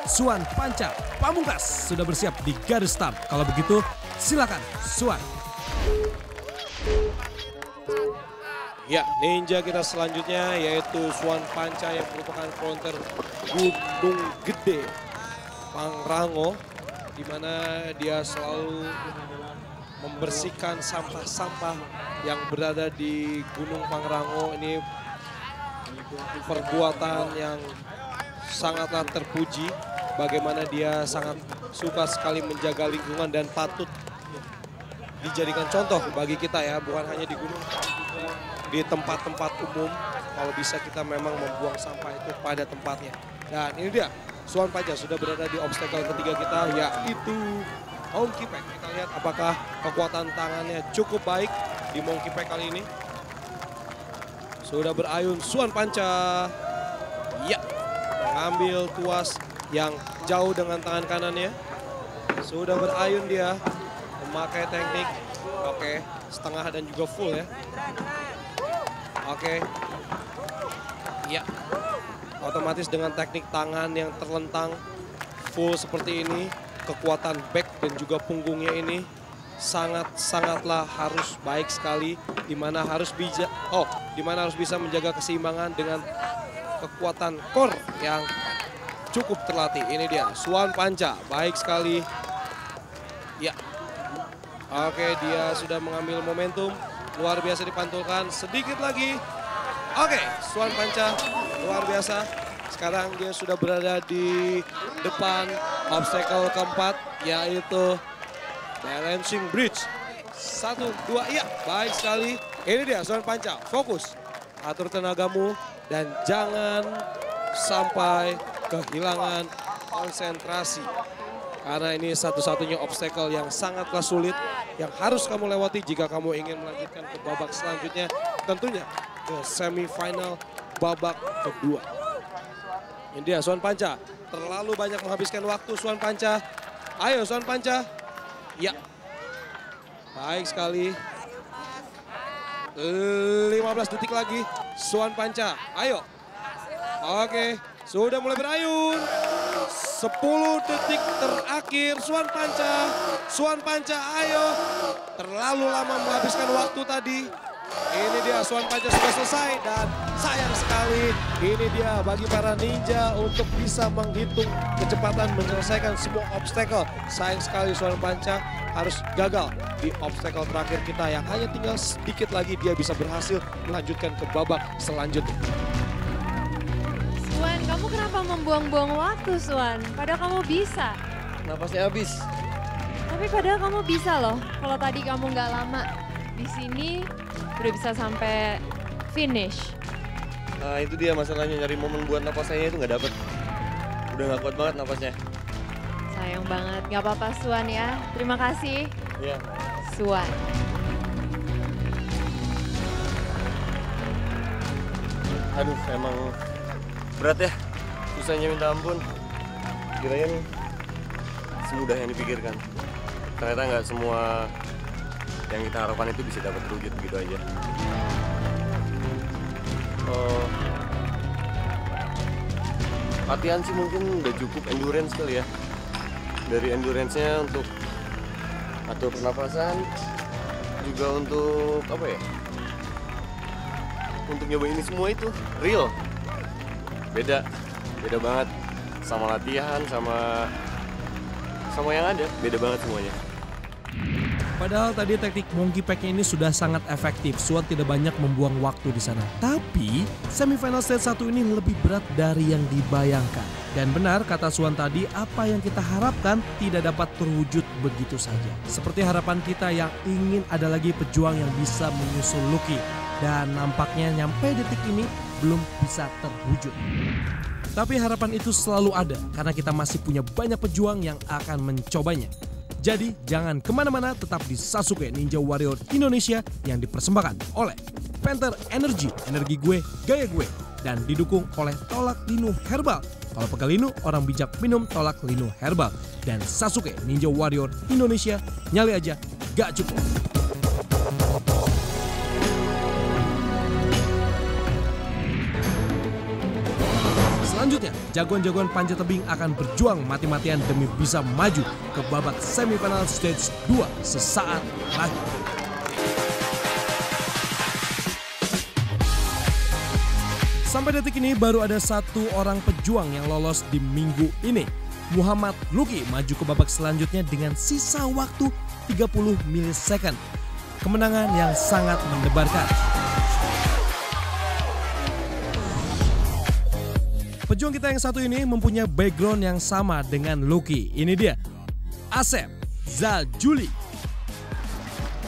Suan Panca Pamungkas sudah bersiap di garis start. Kalau begitu silakan Suan. Ya, ninja kita selanjutnya yaitu Suan Panca yang merupakan fronter Gunung Gede Pangrango, di mana dia selalu membersihkan sampah-sampah yang berada di Gunung Pangrango. Ini perbuatan yang sangatlah terpuji, bagaimana dia sangat suka sekali menjaga lingkungan dan patut dijadikan contoh bagi kita ya, bukan hanya di gunung, di tempat-tempat umum. Kalau bisa kita memang membuang sampah itu pada tempatnya. Dan ini dia, Suan Panca sudah berada di obstacle ketiga kita, yaitu Monkey Pack. Kita lihat apakah kekuatan tangannya cukup baik di Monkey Pack kali ini. Sudah berayun Suan Panca. Ya, mengambil tuas yang jauh dengan tangan kanannya. Sudah berayun dia, memakai teknik, oke, setengah dan juga full ya. Oke, ya, otomatis dengan teknik tangan yang terlentang full seperti ini, kekuatan back dan juga punggungnya ini sangatlah harus baik sekali, dimana harus bisa menjaga keseimbangan dengan kekuatan core yang cukup terlatih. Ini dia Suan Panca, baik sekali. Ya, oke, dia sudah mengambil momentum, luar biasa dipantulkan, sedikit lagi. Oke, Suan Panca luar biasa. Sekarang dia sudah berada di depan obstacle keempat, yaitu balancing bridge. 1, 2, iya, baik sekali. Ini dia Suan Panca, fokus, atur tenagamu dan jangan sampai kehilangan konsentrasi. Karena ini satu-satunya obstacle yang sangatlah sulit yang harus kamu lewati jika kamu ingin melanjutkan ke babak selanjutnya. Tentunya ke semifinal babak kedua. Ini dia Suan Panca, terlalu banyak menghabiskan waktu Suan Panca. Ayo Suan Panca. Ya, baik sekali. 15 detik lagi Suan Panca, ayo. Oke, sudah mulai berayun. 10 detik terakhir Suan Panca. Suan Panca, ayo. Terlalu lama menghabiskan waktu tadi. Ini dia Suan Panca sudah selesai dan sayang sekali ini dia bagi para ninja untuk bisa menghitung kecepatan menyelesaikan semua obstacle. Sayang sekali Suan Panca harus gagal di obstacle terakhir kita yang hanya tinggal sedikit lagi dia bisa berhasil melanjutkan ke babak selanjutnya. Suan, kamu kenapa membuang-buang waktu, Suan? Padahal kamu bisa. Napasnya habis. Tapi padahal kamu bisa loh. Kalau tadi kamu nggak lama di sini, udah bisa sampai finish. Nah itu dia masalahnya, nyari momen buat napasnya itu nggak dapet. Udah nggak kuat banget napasnya. Sayang banget, nggak apa-apa Suan ya. Terima kasih. Iya. Suan. Aduh emang berat ya, susahnya minta ampun. Kirain semudah yang dipikirkan. Ternyata nggak semua yang kita harapkan itu bisa dapat terwujud begitu aja. Latihan sih mungkin udah cukup endurance kali ya. Dari endurance-nya untuk atur pernapasan, juga untuk apa ya? Untuk nyoba ini semua itu real. Beda banget sama latihan, sama yang ada, beda banget semuanya. Padahal tadi teknik Monkey Pack ini sudah sangat efektif. Suan tidak banyak membuang waktu di sana. Tapi semifinal stage 1 ini lebih berat dari yang dibayangkan. Dan benar kata Suan tadi, apa yang kita harapkan tidak dapat terwujud begitu saja. Seperti harapan kita yang ingin ada lagi pejuang yang bisa menyusul Lucky. Dan nampaknya nyampe detik ini belum bisa terwujud. Tapi harapan itu selalu ada karena kita masih punya banyak pejuang yang akan mencobanya. Jadi jangan kemana-mana, tetap di Sasuke Ninja Warrior Indonesia yang dipersembahkan oleh Panther Energy, energi gue, gaya gue. Dan didukung oleh Tolak Linu Herbal. Kalau pegal linu, orang bijak minum Tolak Linu Herbal. Dan Sasuke Ninja Warrior Indonesia, nyali aja gak cukup. Selanjutnya, jagoan-jagoan panjat tebing akan berjuang mati-matian demi bisa maju ke babak semifinal stage 2 sesaat lagi. Sampai detik ini baru ada satu orang pejuang yang lolos di minggu ini. Muhammad Luki maju ke babak selanjutnya dengan sisa waktu 30 milisekund. Kemenangan yang sangat mendebarkan. Pejuang kita yang satu ini mempunyai background yang sama dengan Luki. Ini dia, Asep Zazuli.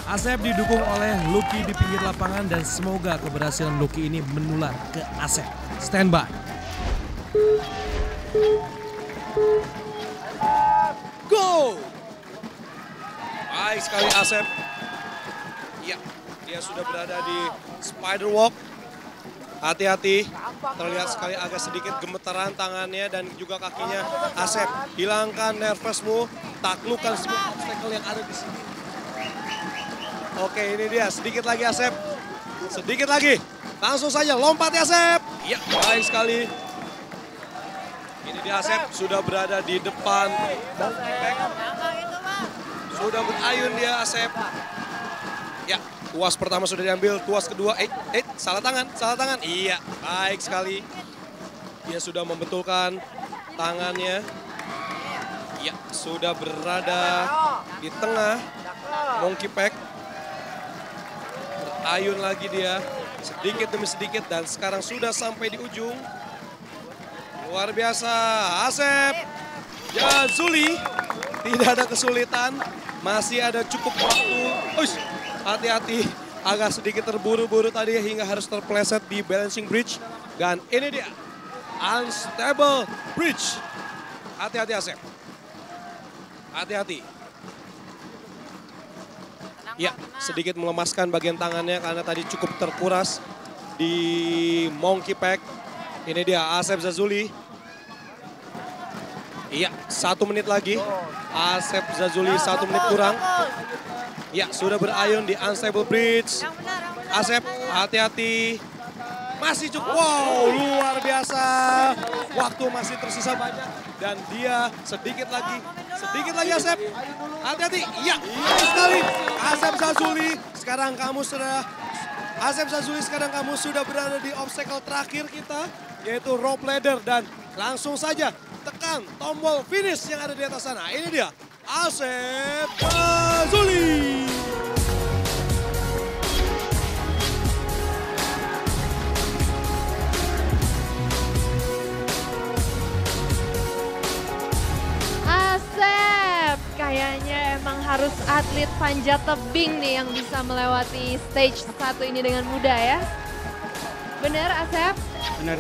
Asep didukung oleh Luki di pinggir lapangan dan semoga keberhasilan Luki ini menular ke Asep. Standby. Go! Baik sekali Asep. Ya, dia sudah berada di spider walk. Hati-hati, terlihat sekali agak sedikit gemetaran tangannya dan juga kakinya. Asep, hilangkan nervousmu, taklukkan semua obstacle yang ada di sini. Oke, ini dia, sedikit lagi Asep. Sedikit lagi, langsung saja lompat ya Asep. Ya, baik sekali. Ini dia Asep, sudah berada di depan. Sudah berayun dia Asep. Ya, tuas pertama sudah diambil, tuas kedua, salah tangan. Iya, baik sekali. Dia sudah membetulkan tangannya. Ya, sudah berada di tengah monkey pack. Berayun lagi dia, sedikit demi sedikit dan sekarang sudah sampai di ujung. Luar biasa, Asep Zazuli. Tidak ada kesulitan, masih ada cukup waktu. Hati-hati, agak sedikit terburu-buru tadi hingga harus terpeleset di balancing bridge. Dan ini dia, unstable bridge. Hati-hati Asep. Hati-hati. Ya, sedikit melemaskan bagian tangannya karena tadi cukup terkuras di monkey pack. Ini dia Asep Zazuli. Iya, 1 menit lagi. Asep Zazuli 1 menit kurang. Ya, sudah berayun di unstable bridge. Asep, hati-hati. Masih cukup, wow, luar biasa. Waktu masih tersisa banyak. Dan dia sedikit lagi Asep. Hati-hati, iya, sekali. Asep Zazuli, sekarang kamu sudah berada di obstacle terakhir kita. Yaitu rope ladder dan langsung saja tekan tombol finish yang ada di atas sana. Ini dia, Asep Zazuli. Asep, kayaknya emang harus atlet panjat tebing nih yang bisa melewati stage 1 ini dengan mudah ya. Bener Asep? Bener,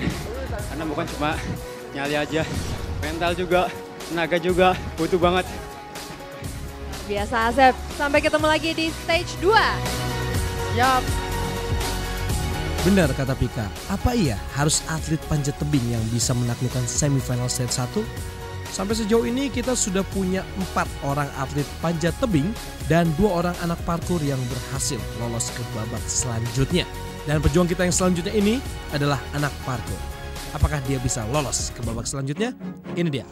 karena bukan cuma nyali aja, mental juga, tenaga juga, butuh banget. Biasa Asep, sampai ketemu lagi di stage 2. Yap. Benar kata Pika, apa iya harus atlet panjat tebing yang bisa menaklukkan semifinal stage 1? Sampai sejauh ini kita sudah punya 4 orang atlet panjat tebing dan 2 orang anak parkur yang berhasil lolos ke babak selanjutnya. Dan pejuang kita yang selanjutnya ini adalah anak parkur. Apakah dia bisa lolos ke babak selanjutnya? Ini dia.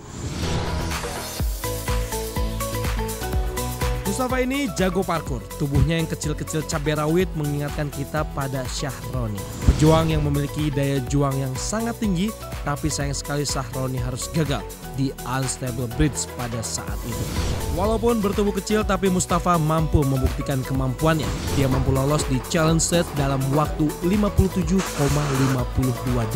Mustafa ini jago parkur. Tubuhnya yang kecil-kecil cabai rawit mengingatkan kita pada Syahroni. Pejuang yang memiliki daya juang yang sangat tinggi, tapi sayang sekali Syahroni harus gagal di unstable bridge pada saat itu. Walaupun bertubuh kecil, tapi Mustafa mampu membuktikan kemampuannya. Dia mampu lolos di challenge stage dalam waktu 57,52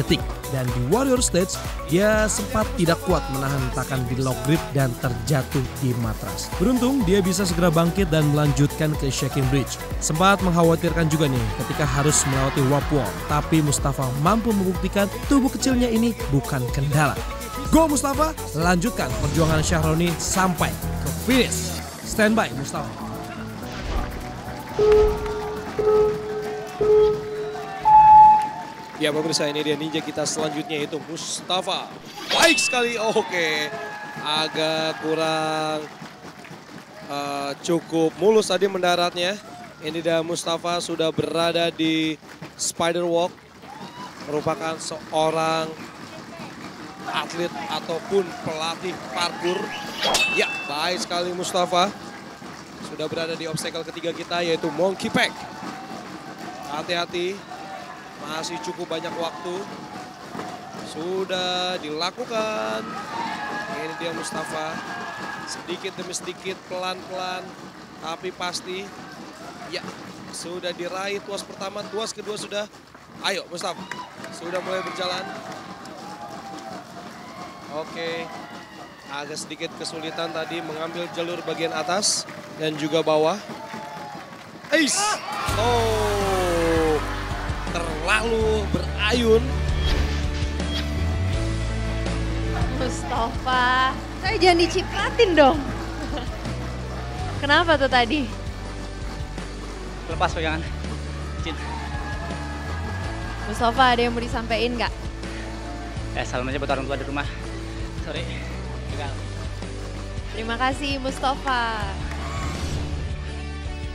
detik. Dan di warrior stage, dia sempat tidak kuat menahan hentakan di lock grip dan terjatuh di matras. Beruntung, dia bisa segera bangkit dan melanjutkan ke shaking bridge. Sempat mengkhawatirkan juga nih ketika harus melewati warp wall. Tapi Mustafa mampu membuktikan tubuh kecilnya ini bukan kendala. Go Mustafa, lanjutkan perjuangan Syahroni sampai ke finish. Standby Mustafa. Ya pemirsa, ini dia ninja kita selanjutnya yaitu Mustafa. Baik sekali, oke. Agak kurang cukup mulus tadi mendaratnya. Ini dia Mustafa sudah berada di spider walk. Merupakan seorang atlet ataupun pelatih parkour. Ya, baik sekali Mustafa. Sudah berada di obstacle ketiga kita yaitu monkey pack. Hati-hati, masih cukup banyak waktu. Sudah dilakukan. Ini dia Mustafa. Sedikit demi sedikit, pelan-pelan, tapi pasti. Ya, sudah diraih tuas pertama, tuas kedua sudah. Ayo Mustafa, sudah mulai berjalan. Oke, agak sedikit kesulitan tadi mengambil jalur bagian atas dan juga bawah. Ace! Oh, terlalu berayun. Mustafa, saya jangan dicipratin dong. Kenapa tuh tadi? Lepas pegangan. Izin. Mustafa, ada yang mau disampaikan nggak? Salam aja buat orang tua di rumah. Sorry. Gagal. Terima kasih Mustafa.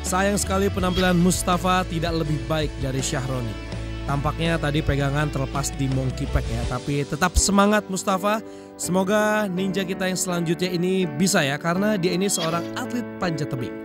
Sayang sekali penampilan Mustafa tidak lebih baik dari Syahroni. Tampaknya tadi pegangan terlepas di monkey pack ya, tapi tetap semangat Mustafa. Semoga ninja kita yang selanjutnya ini bisa ya, karena dia ini seorang atlet panjat tebing.